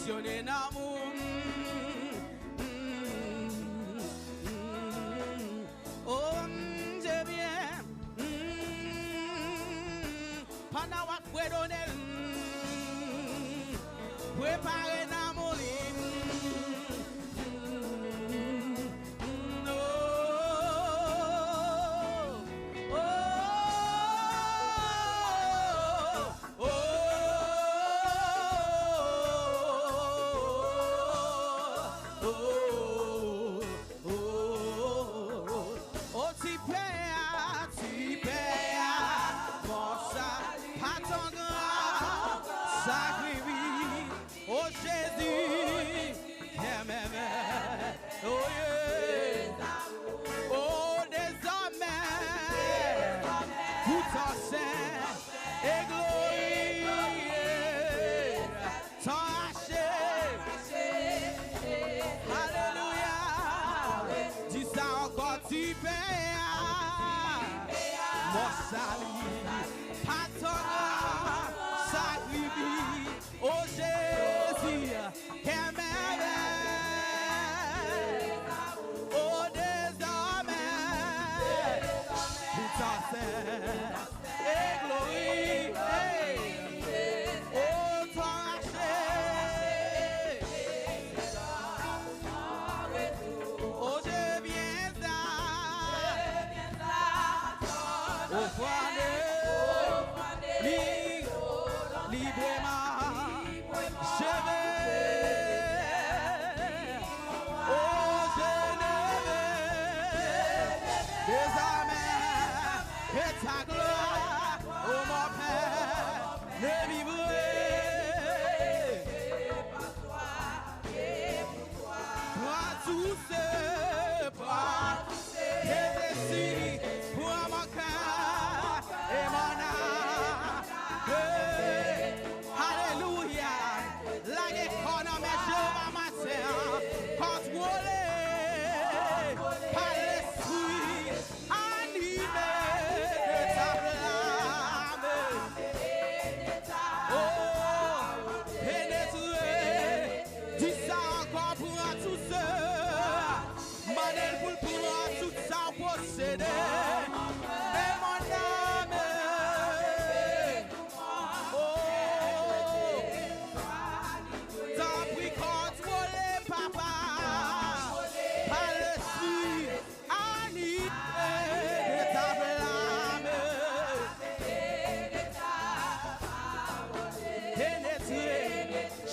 positionner dans mon. Oh, je viens. Pendant que vous donner, préparez dans mon lit.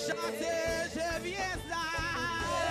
Chantez, je viens là.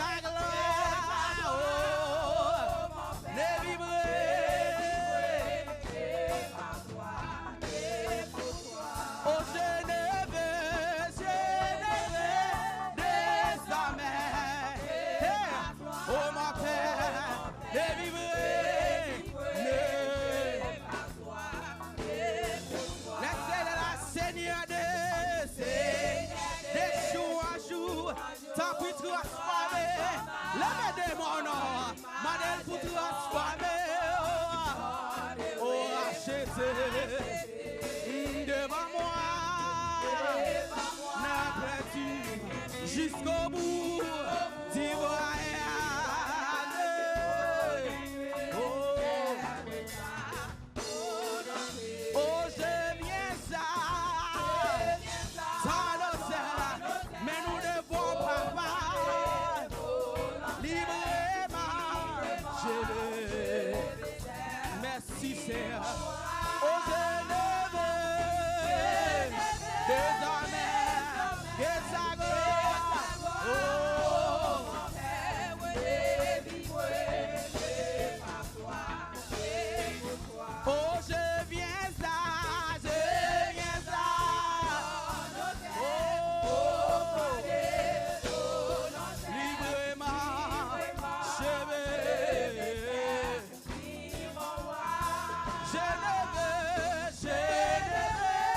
sa gloire, oh, ne vibrer. Oh, je ne veux désormais, oh mon Père, ne vibrer. Laissez la Seigneur de jour en jour, tant pour transformer, levez mon nom, modèle pour transformer, oh, acheter. Devant moi, n'appelles-tu jusqu'au bout du voyage. Oh, je viens ça, mais nous ne devons pas librement. Je veux, merci Seigneur. Oh, je ne veux désormais que sa gloire. Oh, oh, je viens là, je viens là. Oh, librement, je veux. Je ne veux, je ne veux.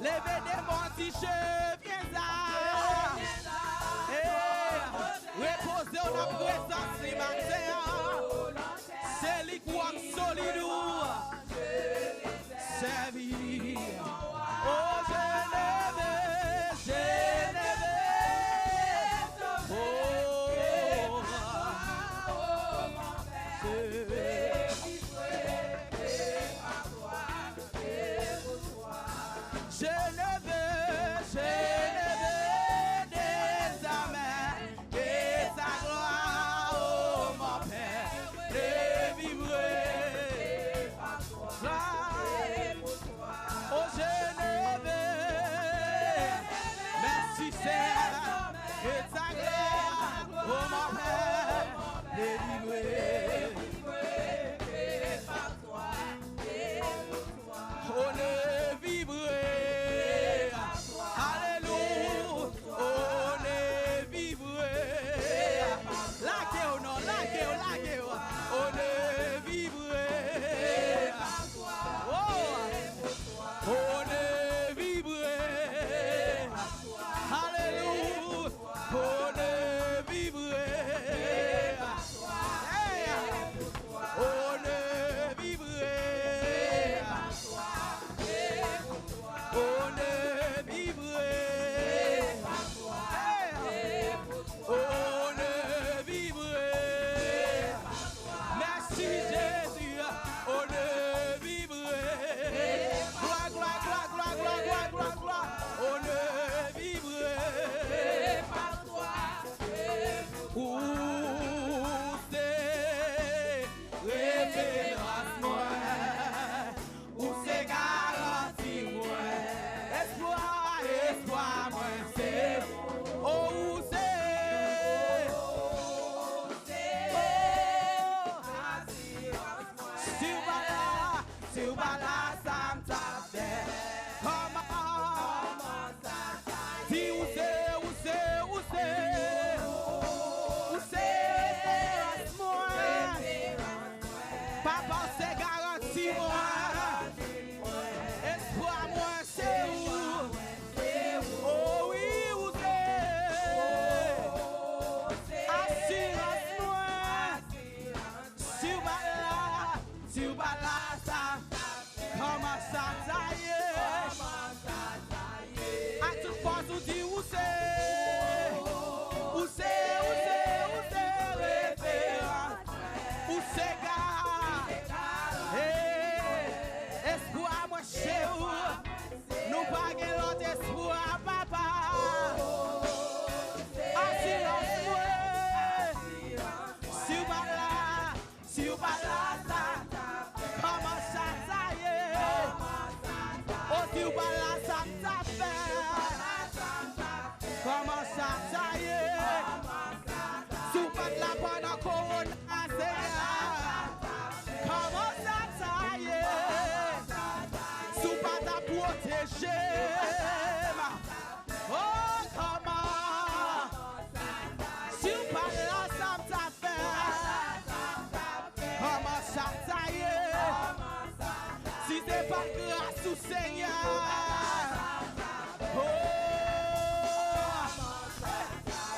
Levez des bons si je viens là. Reposez en la présence du matin. C'est lui qui est solide. Servir. Oh, je ne veux, je ne veux. Oh, je ne veux désormais que sa gloire, oh mon Père, de vivre. Oh, je ne veux, merci Seigneur, que ta gloire, oh mon Père, délivré. Oh, le vibrer, alléluia, oh, le vibrer. Laquez-vous, non, laquez-vous, oh, le vibrer. Oh, ne vibrer, alléluia, oh, ne vibrer, oh, ne vibrer, oh, ne vibrer, oh, ne vibrer, merci Jésus, oh, ne vibrer. Gloire, on ne vivrait par toi. Où c'est référence moi, où c'est garantie moi, espoir moi c'est, oh où c'est, sur bala, ça me tape. Si où c'est, moi, papa c'est garanti moi, espoir moi c'est où, oh oui où c'est, assurance moi, sur bala, ça, come on. c'est pas grâce au Seigneur. Oh,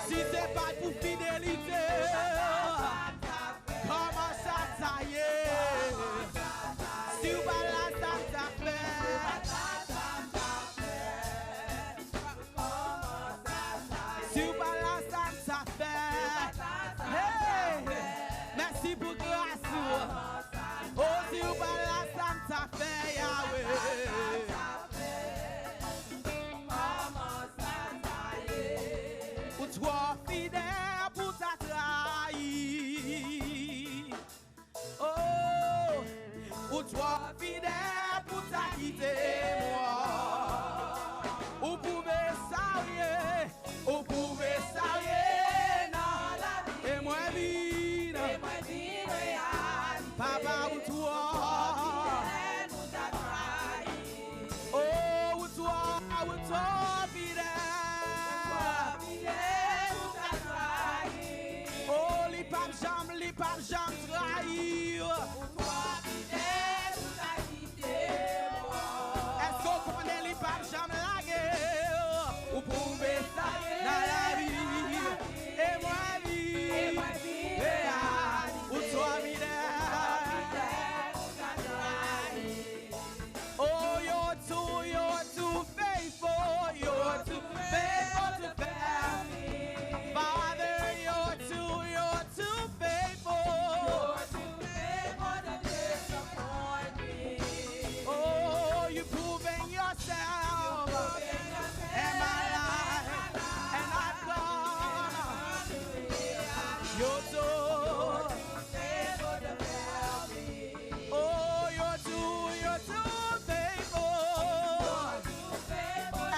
si c'est pas pour fidélité, comment ça y est? Si vous pas là, ça fait. Si vous pas là, ça fait. Hey, merci pour grâce. Oh, si vous pas là, ça fait, Yahweh. Ou toi fidèle pour ta trahi. Oh, ou toi fidèle pour ta quitter moi. Ou pouvez s'arrier, ou pouvez s'arrier dans la vie. Et moi vide, papa ou toi. Oh, ou toi fidèle. Oh, les papes jam trahir. Est-ce qu'on connaît les papes jam la guerre? Vous pouvez ça dans la vie. Et moi vie. Ou toi fidèle. Oh, you're too faithful. You're too faithful to fail me. Father, you're too faithful. Oh, you're proving yourself in my life, and I've gone. You're too faithful. Oh, you're too faithful.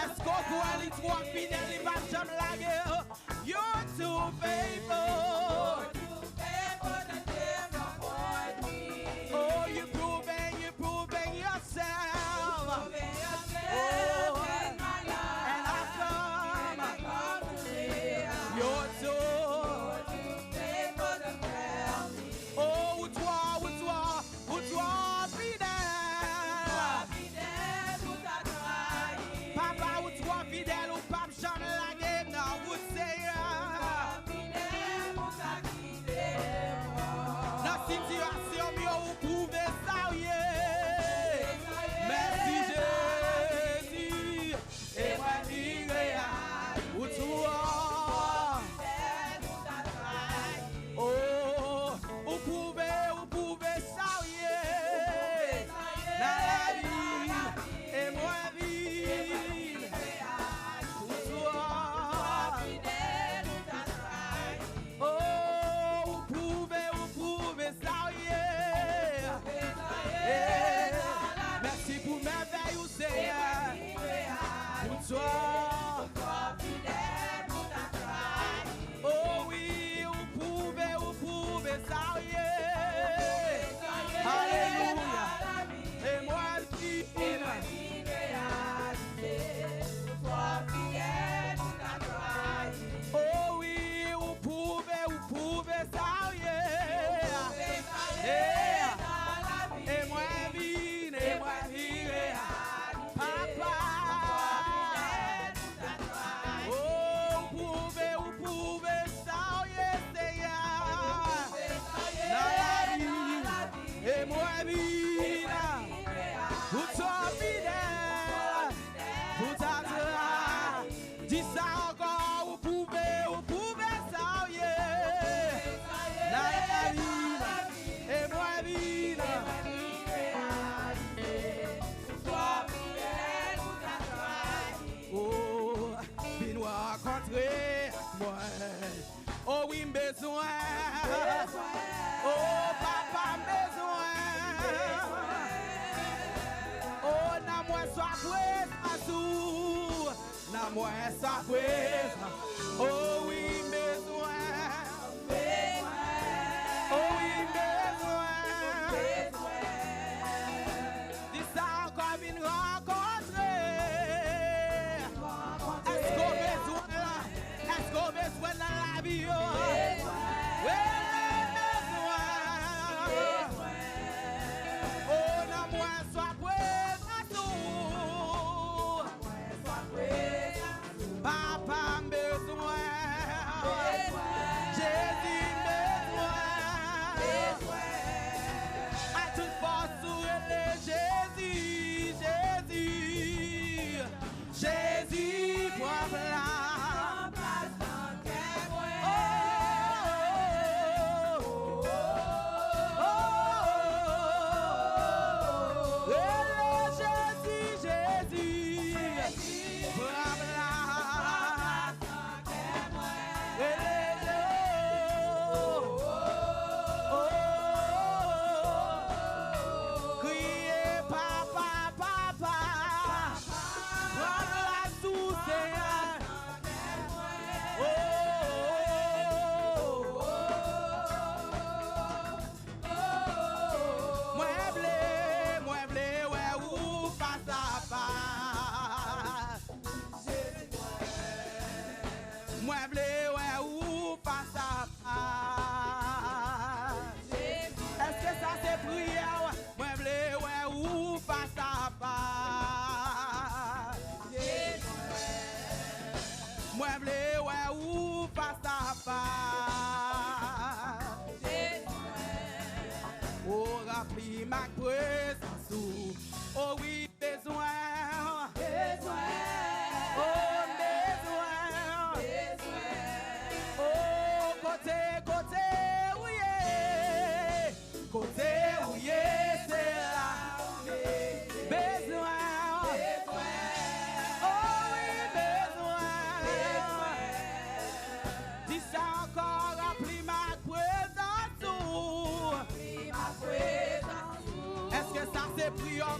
Est-ce qu'on croit les trois fidèles, les vaches jamais la guerre? You're too faithful. Oh, you're proving yourself. Oh, and I've come. You're too oh, ou toi, fidèle. Papa, ou toi, fidèle, ou pape, jamais la guerre, non, vous dans situation, mieux, vous pouvez ça, yeah. Merci, Jésus. Et moi, dire, ou toi. Oh, vous pouvez ça, yeah. Dans la vie, et moi, vie. Ou toi. Oh, vous pouvez ça, yeah. Yeah. Merci pour merveille, au Seigneur. Pour toi. Oh oui, vous pouvez ça, yeah. Alléluia. Et moi, oh oui, vous pouvez ça, yeah. Yeah. Et moi, vine, papa. Oh, vous pouvez ça, yeah, Seigneur. Dans la vie, et moi, vine. Pour toi, fidèle, pour ta gloire. Dis ça encore, vous pouvez ça, yeah. Dans la vie, et moi, vine. Oh, viens rencontrer moi. Oh oui, besoin. Oh, papa, besoin. Oh, na moi sois présent, na moi sois présent. Oh oui, besoin. Oh oui, besoin. Dis ça encore, viens rencontrer. Est-ce qu'on besoin là? Est-ce qu'on besoin dans la vie? Oh, na moi sois présent.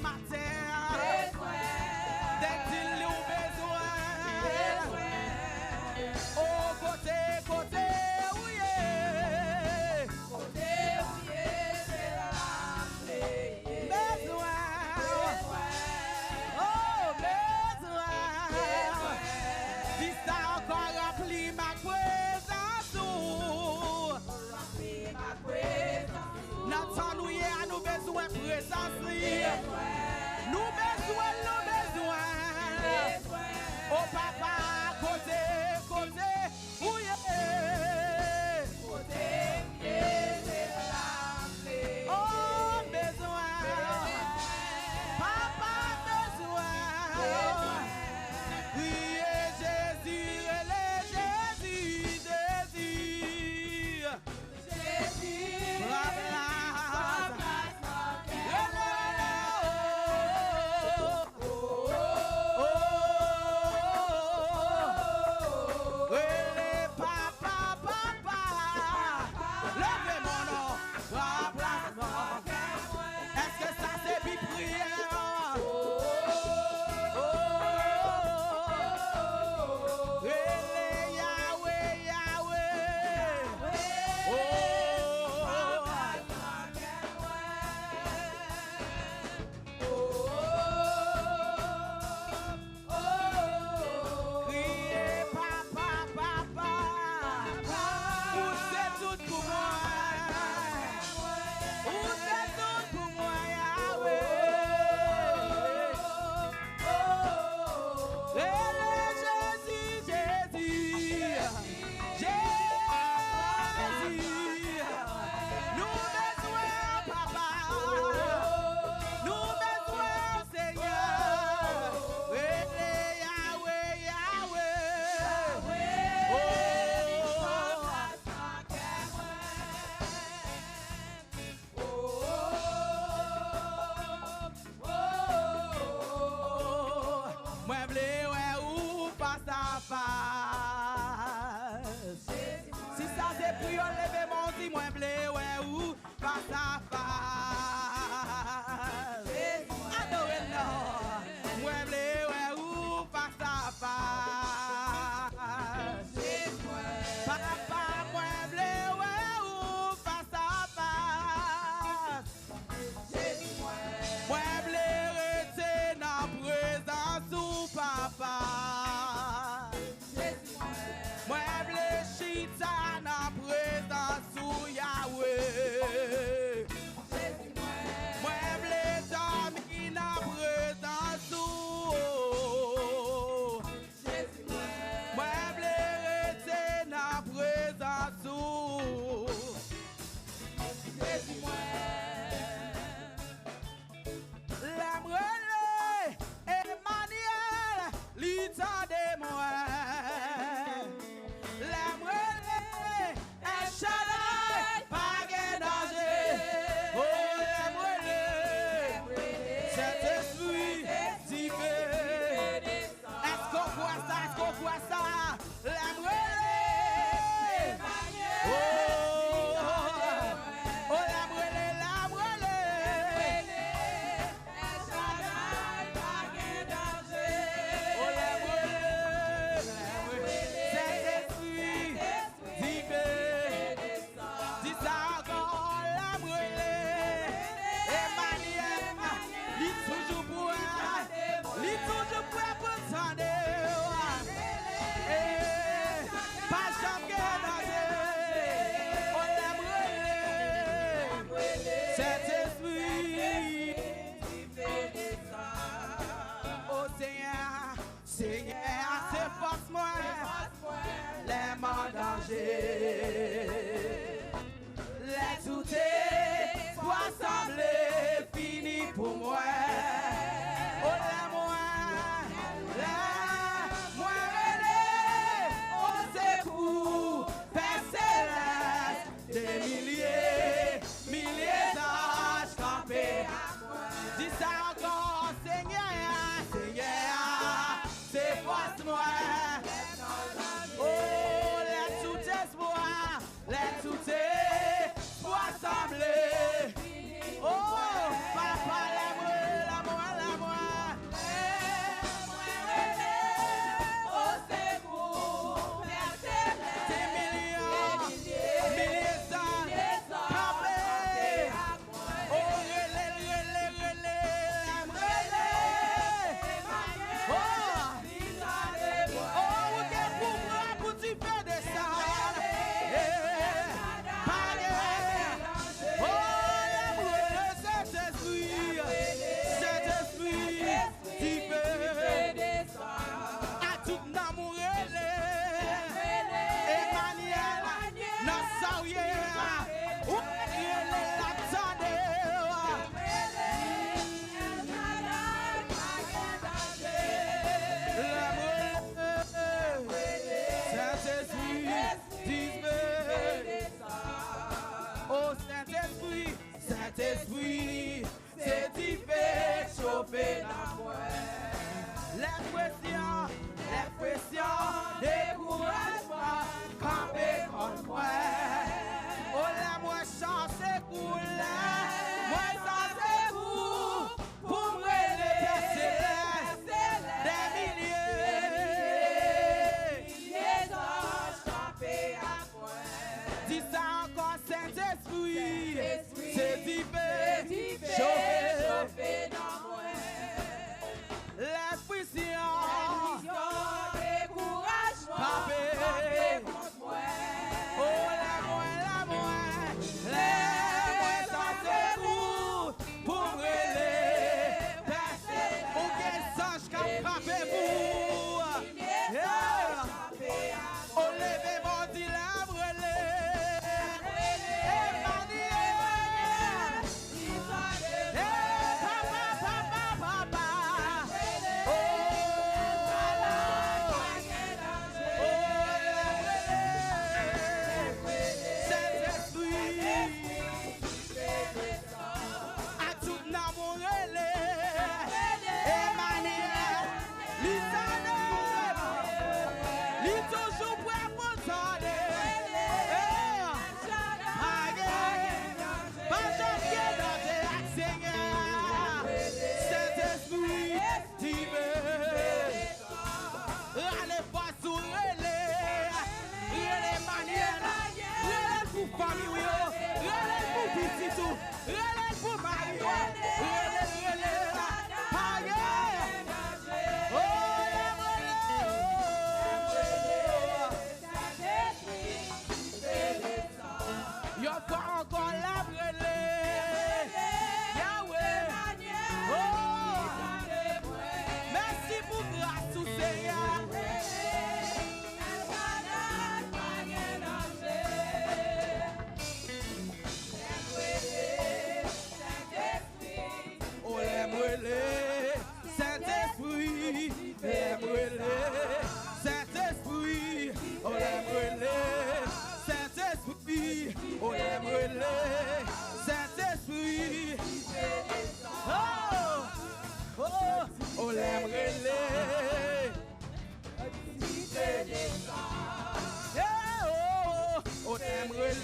matin. Dès qu'il y a besoin. Oh, côté, côté, oui. Côté, oui, c'est la besoin. Oh, besoin. Si ça encore rempli ma présence. Notre nous y a nous besoin de présence. Nous besoin. Oh papa, côté, côté, oui. Côté, c'est la clé. Oh, besoin. Papa, besoin. Oui, Jésus, Jésus. Si ça c'est pour yon lever mon dit, moi blé, ouais, ou face à face. Adoré, non. Moi blé, ouais, ou face à face. Papa, moi blé, ouais, ou face à face. Moi blé, rete dans présence ou papa. Moi blé, chita dans présence ou Yahweh. Moi blé, dormi dans présence ou. Moi blé, rete dans présence ou. L'amrele, Emmanuel, l'ita de moi. L'amrele, El Shaddai, pas de danger. Oh, l'amrele, cet esprit divin. Est-ce qu'on voit ça? Est-ce qu'on voit ça? L'amrele, oh, oh, l'amrele, l'amrele. Toujours pressions, décourage pas, camper contre moi. Oh là, moi chance coule, moi chance pour me les des milliers d'anges campés à moi. Dis ça encore, Saint-Esprit, c'est divin, chauffé dans moi. Les pressions, décourage moi, camper contre moi. Oh la moi, pour brûler, pour qu'elle sache qu'à frapper vous. Oh levez mon dit la brûler. Emmanuel, papa. Oh Saint-Esprit, oh l'aimerait, oh l'aimerait,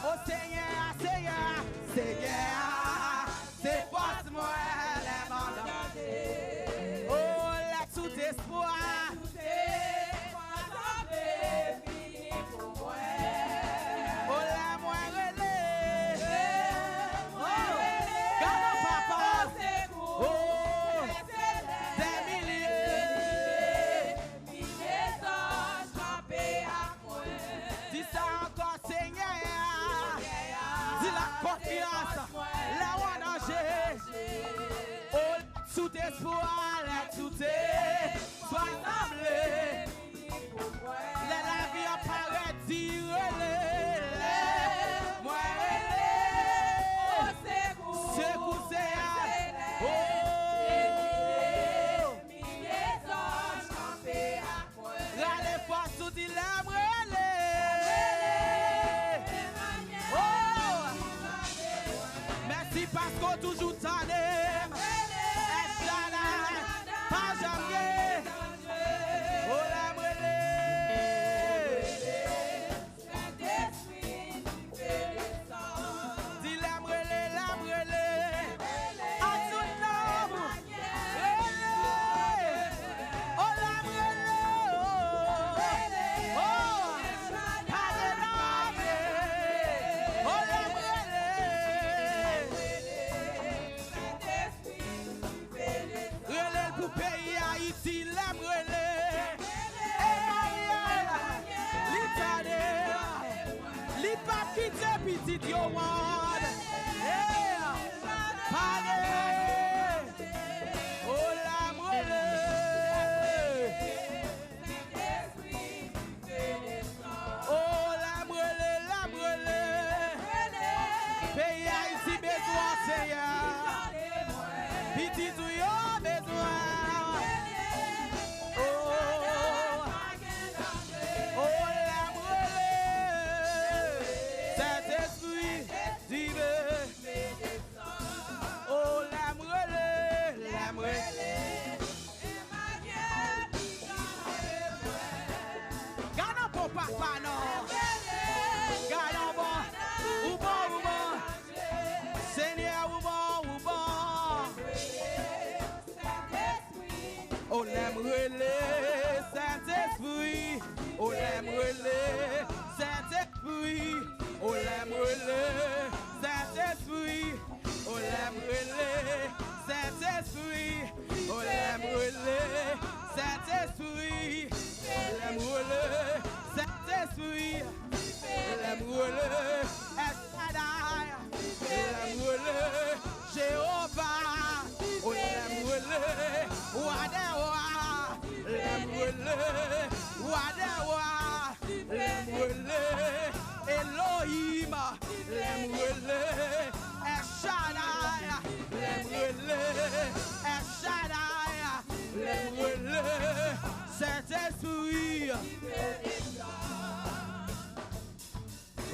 oh Seigneur, c'est passe-moi l'abandonner, oh la tout espoir. Tout espoir, tout est soit semblé. La vie apparaît, moi c'est coussé. Oh, les forces tout dit la merci parce qu'on toujours t'en aime. Petit yo want, yeah, oh la brûle, oh la brûle, pays Haïti besoin Seigneur, petit yo besoin, oh la brûle, Saint-Esprit, oh la brûle.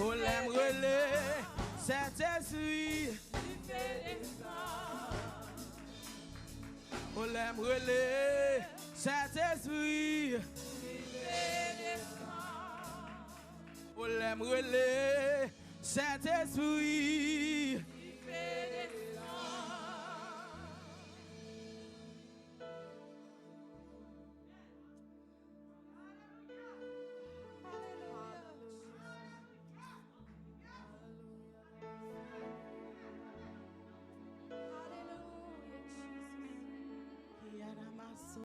Oh, l'aime relais, Saint-Esprit. Oh, l'aime relais, Saint-Esprit. Oh, l'aime relais, Saint-Esprit.